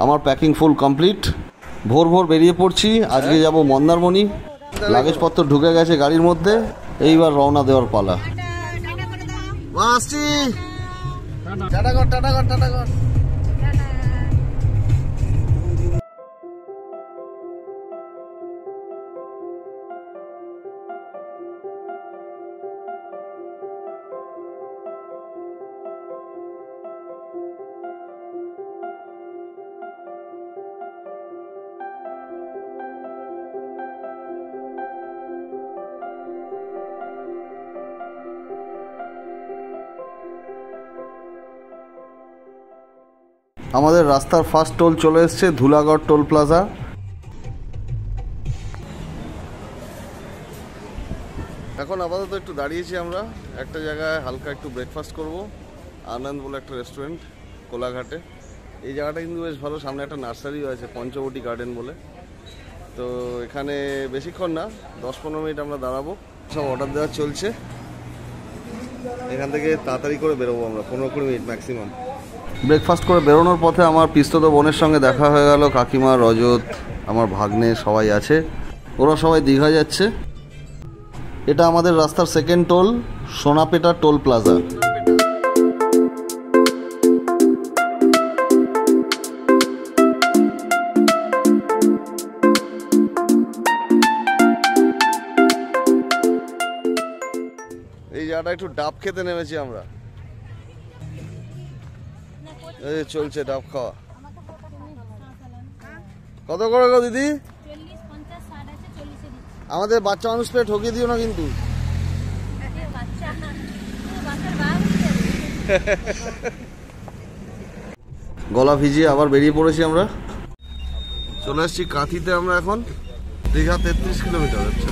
আমার packing full complete. ভোর ভোর বেরিয়ে পড়ছি। আজকে যাব মন্দারমণি। লাগেজপত্র ঢুকে গেছে গাড়ির মধ্যে, এইবার রওনা দেওয়ার পালা। আসছি। টাটা কর, টাটা কর, টাটা কর। আমাদের রাস্তার ফার্স্ট টোল চলে এসছে, ধুলাগড় টোল প্লাজা। এখন আপাতত একটু দাঁড়িয়েছি আমরা একটা জায়গায়, হালকা একটু ব্রেকফাস্ট করব। আনন্দ বলে একটা রেস্টুরেন্ট কোলাঘাটে। এই জায়গাটা কিন্তু বেশ ভালো, সামনে একটা নার্সারিও আছে, পঞ্চবটি গার্ডেন বলে। তো এখানে বেশিক্ষণ না, 10-15 মিনিট আমরা দাঁড়াবো। সব অর্ডার দেওয়া চলছে। এখান থেকে তাড়াতাড়ি করে বেরোবো আমরা, 15-20 মিনিট ম্যাক্সিমাম। ব্রেকফাস্ট করে বেরোনোর পথে আমার পিস্তত বোনের সঙ্গে দেখা হয়ে গেল। কাকিমা, রজত, আমার ভাগ্নে সবাই আছে। ওরা সবাই দীঘা যাচ্ছে। এটা আমাদের রাস্তার সেকেন্ড টোল, সোনাপেটা টোল প্লাজা। এই জায়গাটা একটু ডাব খেতে নেমেছি আমরা। এই চলছে ডাব খাওয়া। কত করে গো দিদি? আমাদের বাচ্চা মানুষ পেয়ে ঠকিয়ে দিও না কিন্তু। গলা ভিজিয়ে আবার বেরিয়ে পড়েছি আমরা। চলে এসেছি কাঁথিতে আমরা এখন। দীঘা 33 কিলোমিটার হচ্ছে।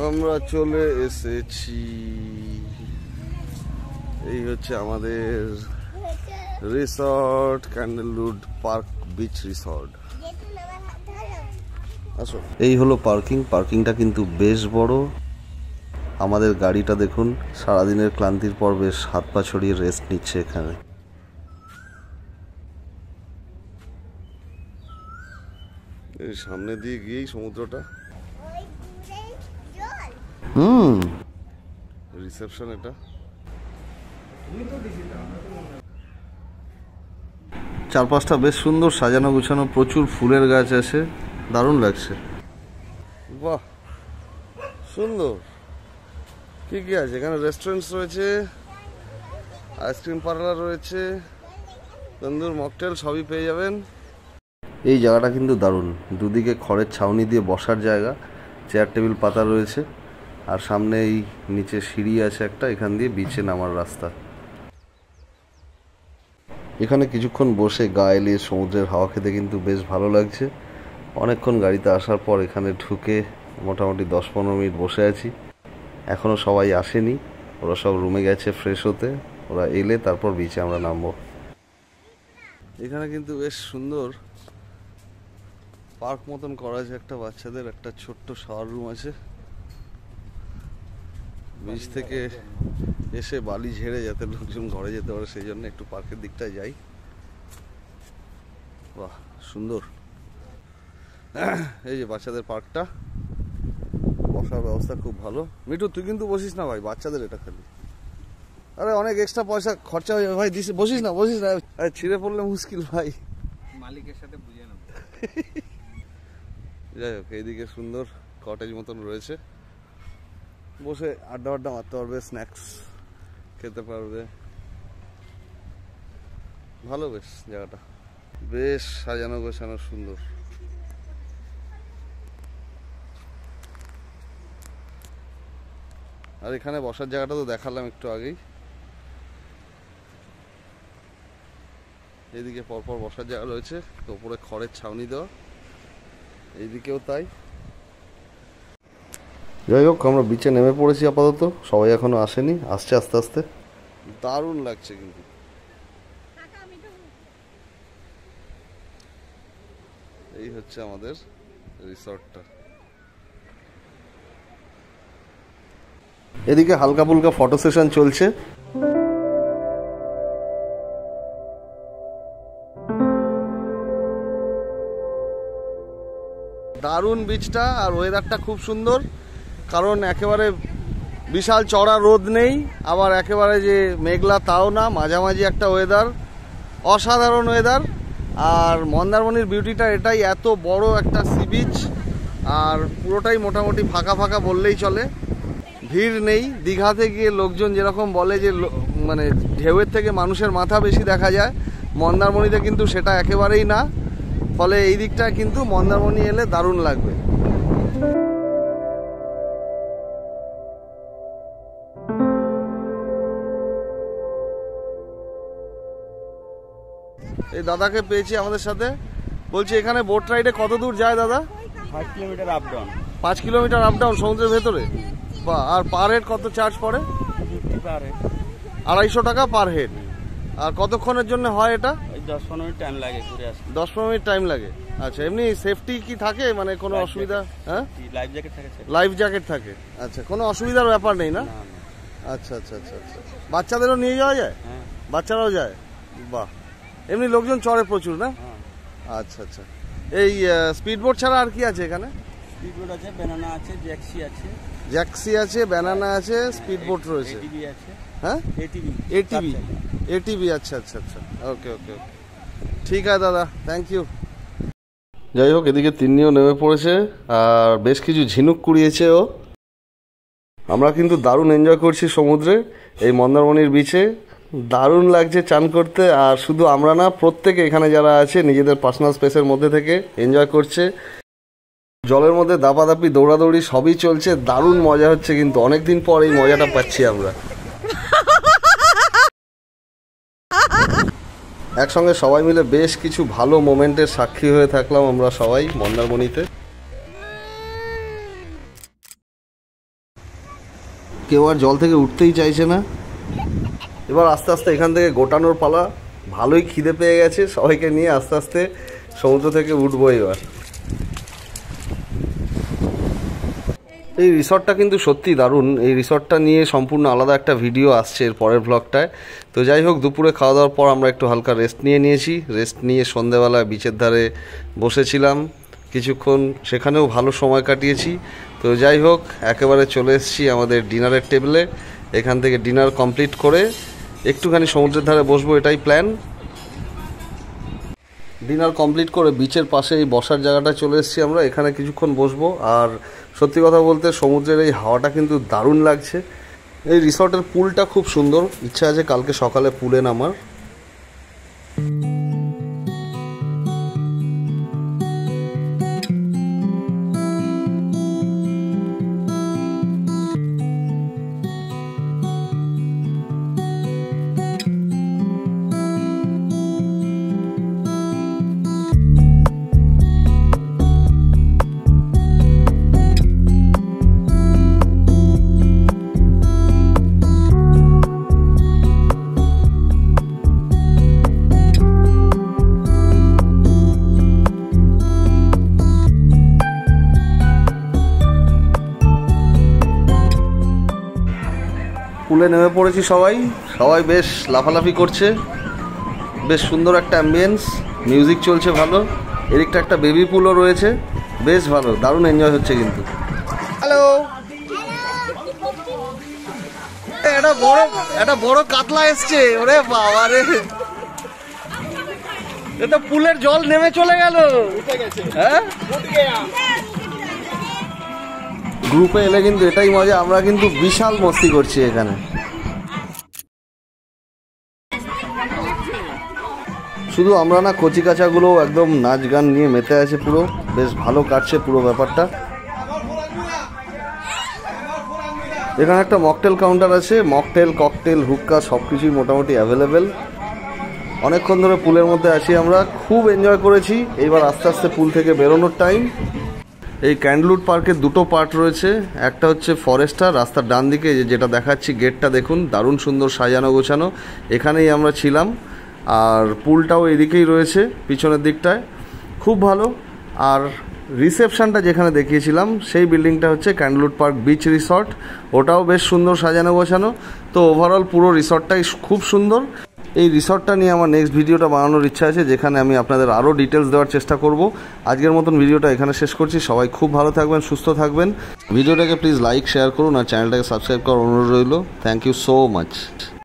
আমরা চলে এসেছি, এই হচ্ছে আমাদের রিসর্ট, ক্যান্ডেলউড পার্ক বিচ রিসর্ট। আসো, এই হলো পার্কিং। পার্কিংটা কিন্তু বেশ বড়। আমাদের গাড়িটা দেখুন, সারাদিনের ক্লান্তির পর বেশ হাত পা ছড়িয়ে রেস্ট নিচ্ছে এখানে। এই সামনে দিয়ে গিয়েই সমুদ্রটা। রিসেপশন এটা। চারপাশটা বেশ সুন্দর সাজানো গুছানো, প্রচুর ফুলের গাছ আছে, দারুণ লাগছে। বাহ, সুন্দর। কি কি আছে এখানে? রেস্টুরেন্টস রয়েছে, আইসক্রিম পার্লার রয়েছে, তন্দুর মকটেল সবই পেয়ে যাবেন। এই জায়গাটা কিন্তু দারুণ। দুদিকে খড়ের ছাউনি দিয়ে বসার জায়গা, চেয়ার টেবিল পাতা রয়েছে, আর সামনে এই নিচে সিঁড়ি আছে একটা, এখান দিয়ে বিচে নামার রাস্তা। এখানে কিছুক্ষণ বসে গা এলিয়ে সমুদ্রের হাওয়া খেতে কিন্তু বেশ ভালো লাগছে। অনেকক্ষণ গাড়িতে আসার পর এখানে ঢুকে মোটামুটি 10-15 মিনিট বসে আছি। এখনও সবাই আসেনি, ওরা সব রুমে গেছে ফ্রেশ হতে। ওরা এলে তারপর বিচে আমরা নামবো। এখানে কিন্তু বেশ সুন্দর পার্ক মতন করা আছে, একটা বাচ্চাদের একটা ছোট্ট শাওয়ার রুম আছে। বিচ থেকে এসে বালি ঝেড়ে যাতে লোকজন ঘরে যেতে পারে, সেই জন্য একটু পার্কের দিকটায় যাই। বাহ, সুন্দর। এই যে বাচ্চাদের পার্কটা, বসার ব্যবস্থা খুব ভালো। মিঠু, তুই কিন্তু বসিস না ভাই, বাচ্চাদের এটা খালি। আরে অনেক এক্সট্রা পয়সা খরচা হয়ে যাবে ভাই, বসিস না, বসিস না, ছিঁড়ে পড়লে মুশকিল ভাই। মালিকের সাথে বুঝিয়ে নেব। যাই হোক, এইদিকে সুন্দর কটেজ মতন রয়েছে, বসে আড্ডা আড্ডা মারতে পারবে, স্ন্যাক্স খেতে পারবে। ভালো বেশ জায়গাটা, বেশ সাজানো গোছানো, সুন্দর। আর এখানে বসার জায়গাটা তো দেখালাম একটু আগেই। এদিকে পরপর বসার জায়গা রয়েছে, তো উপরে খড়ের ছাউনি দেওয়া। এইদিকেও তাই। যাই হোক, আমরা বিচে নেমে পড়েছি আপাতত, সবাই এখনো আসেনি, আসছে আস্তে আস্তে। দারুণ লাগছে কিন্তু। এই হচ্ছে আমাদের রিসর্টটা। এদিকে হালকা ফুলকা ফটো সেশন চলছে। দারুণ বিচটা, আর ওয়েদারটা খুব সুন্দর, কারণ একেবারে বিশাল চড়া রোদ নেই, আবার একেবারে যে মেঘলা তাও না, মাঝামাঝি একটা ওয়েদার, অসাধারণ ওয়েদার। আর মন্দারমণির বিউটিটা এটাই, এত বড় একটা সি বিচ, আর পুরোটাই মোটামুটি ফাঁকা ফাঁকা বললেই চলে, ভিড় নেই। দীঘাতে গিয়ে লোকজন যেরকম বলে যে মানে ঢেউয়ের থেকে মানুষের মাথা বেশি দেখা যায়, মন্দারমণিতে কিন্তু সেটা একেবারেই না। ফলে এই দিকটা কিন্তু মন্দারমণি এলে দারুণ লাগবে। এই দাদাকে পেয়েছি আমাদের সাথে, বলছি এখানে বোট রাইডে কত দূর যায় দাদা? 5 kilometre up down. 5 kilometre up down সমুদ্রের ভেতরে? বা আর পার হেড কত চার্জ পড়ে? 250 টাকা পার হেড। আর কতক্ষণের জন্য হয় এটা? 10-15 মিনিট টাইম লাগে ঘুরে আসতে। 10-15 মিনিট টাইম লাগে। আচ্ছা, এমনি সেফটি কি থাকে, মানে কোনো অসুবিধা? হ্যাঁ, লাইফ জ্যাকেট থাকে। লাইফ জ্যাকেট থাকে। আচ্ছা, কোনো অসুবিধার ব্যাপার নেই না? আচ্ছা আচ্ছা আচ্ছা আচ্ছা। বাচ্চাদেরও নিয়ে যাওয়া যায়? হ্যাঁ, বাচ্চারাও যায়। বাহ, এমনি লোকজন চড়ে প্রচুর না? আচ্ছা আচ্ছা। এই স্পিড বোট ছাড়া আর কি আছে এখানে? স্পিড বোট আছে, ব্যানানা আছে, জ্যাক্সি আছে। জ্যাক্সি আছে, ব্যানানা আছে, স্পিড বোট রয়েছে। এটিভি আছে। হ্যাঁ, এটিভি। এটিভি। আচ্ছা আচ্ছা আচ্ছা, ওকে ওকে ওকে, ঠিক আছে দাদা, থ্যাংক ইউ। যাই হোক, এদিকে তিন্নিও নেমে পড়েছে, আর বেশ কিছু ঝিনুক কুড়িয়েছে ও। আমরা কিন্তু দারুণ এনজয় করছি সমুদ্রে, এই মন্দারমণির বিচে। দারুণ লাগছে চান করতে, আর শুধু আমরা না, প্রত্যেকে এখানে যারা আছে নিজেদের পার্সোনাল স্পেসের মধ্যে থেকে এনজয় করছে। জলের মধ্যে দাপাদাপি, দৌড়াদৌড়ি সবই চলছে, দারুণ মজা হচ্ছে, কিন্তু অনেকদিন পর এই মজাটা পাচ্ছি আমরা। একসঙ্গে সবাই মিলে বেশ কিছু ভালো মোমেন্টের সাক্ষী হয়ে থাকলাম আমরা সবাই মন্দারমণিতে। কেউ আর জল থেকে উঠতেই চাইছে না। এবার আস্তে আস্তে এখান থেকে গোটানোর পালা। ভালোই খিদে পেয়ে গেছে, সবাইকে নিয়ে আস্তে আস্তে সমুদ্র থেকে উঠবো এবার। এই রিসর্টটা কিন্তু সত্যি দারুণ। এই রিসর্টটা নিয়ে সম্পূর্ণ আলাদা একটা ভিডিও আসছে এর পরের ব্লগটায়। তো যাই হোক, দুপুরে খাওয়া দাওয়ার পর আমরা একটু হালকা রেস্ট নিয়েছি। রেস্ট নিয়ে সন্ধেবেলা বিচের ধারে বসেছিলাম কিছুক্ষণ, সেখানেও ভালো সময় কাটিয়েছি। তো যাই হোক, একেবারে চলে এসেছি আমাদের ডিনারের টেবিলে। এখান থেকে ডিনার কমপ্লিট করে একটুখানি সমুদ্রের ধারে বসবো, এটাই প্ল্যান। ডিনার কমপ্লিট করে বিচের পাশে এই বসার জায়গাটা চলে এসেছি আমরা, এখানে কিছুক্ষণ বসবো। আর সত্যি কথা বলতে সমুদ্রের এই হাওয়াটা কিন্তু দারুণ লাগছে। এই রিসর্টের পুলটা খুব সুন্দর, ইচ্ছা আছে কালকে সকালে পুলে নামার। পুলে নেমে পড়েছি সবাই, সবাই বেশ লাফালাফি করছে, বেশ সুন্দর একটা অ্যাম্বিয়েন্স, মিউজিক চলছে ভালো। এদিকটা একটা বেবি পুলও রয়েছে, বেশ ভালো, দারুণ এনজয় হচ্ছে কিন্তু। হ্যালো, একটা বড় কাতলা এসছে, ওরে বাবা রে, এটা পুলের জল নেমে চলে গেল। হ্যাঁ, গ্রুপে এলে কিন্তু এটাই মজা, আমরা কিন্তু বিশাল মস্তি করছি এখানে। শুধু আমরা না, কচিকাচাগুলো একদম নাচ গান নিয়ে মেতে আছে পুরো, বেশ ভালো কাটছে পুরো ব্যাপারটা। এখানে একটা মকটেল কাউন্টার আছে, মকটেল, ককটেল, হুক্কা সব কিছুই মোটামুটি অ্যাভেলেবেল। অনেকক্ষণ ধরে পুলের মধ্যে আছি আমরা, খুব এনজয় করেছি। এইবার আস্তে আস্তে পুল থেকে বেরোনোর টাইম। এই ক্যান্ডলউড পার্কের দুটো পার্ট রয়েছে, একটা হচ্ছে ফরেস্টার, রাস্তার ডান দিকে যেটা দেখাচ্ছি, গেটটা দেখুন দারুণ সুন্দর সাজানো গোছানো, এখানেই আমরা ছিলাম। আর পুলটাও এদিকেই রয়েছে পিছনের দিকটায়, খুব ভালো। আর রিসেপশনটা যেখানে দেখিয়েছিলাম সেই বিল্ডিংটা হচ্ছে ক্যান্ডলউড পার্ক বিচ রিসর্ট, ওটাও বেশ সুন্দর সাজানো গোছানো। তো ওভারঅল পুরো রিসর্টটাই খুব সুন্দর। এই রিসর্টটা নিয়ে আমার নেক্সট ভিডিওটা বানানোর ইচ্ছা আছে, যেখানে আমি আপনাদের আরও ডিটেলস দেওয়ার চেষ্টা করব। আজকের মতন ভিডিওটা এখানে শেষ করছি। সবাই খুব ভালো থাকবেন, সুস্থ থাকবেন। ভিডিওটাকে প্লিজ লাইক শেয়ার করুন আর চ্যানেলটাকে সাবস্ক্রাইব করার অনুরোধ রইল। Thank you so much.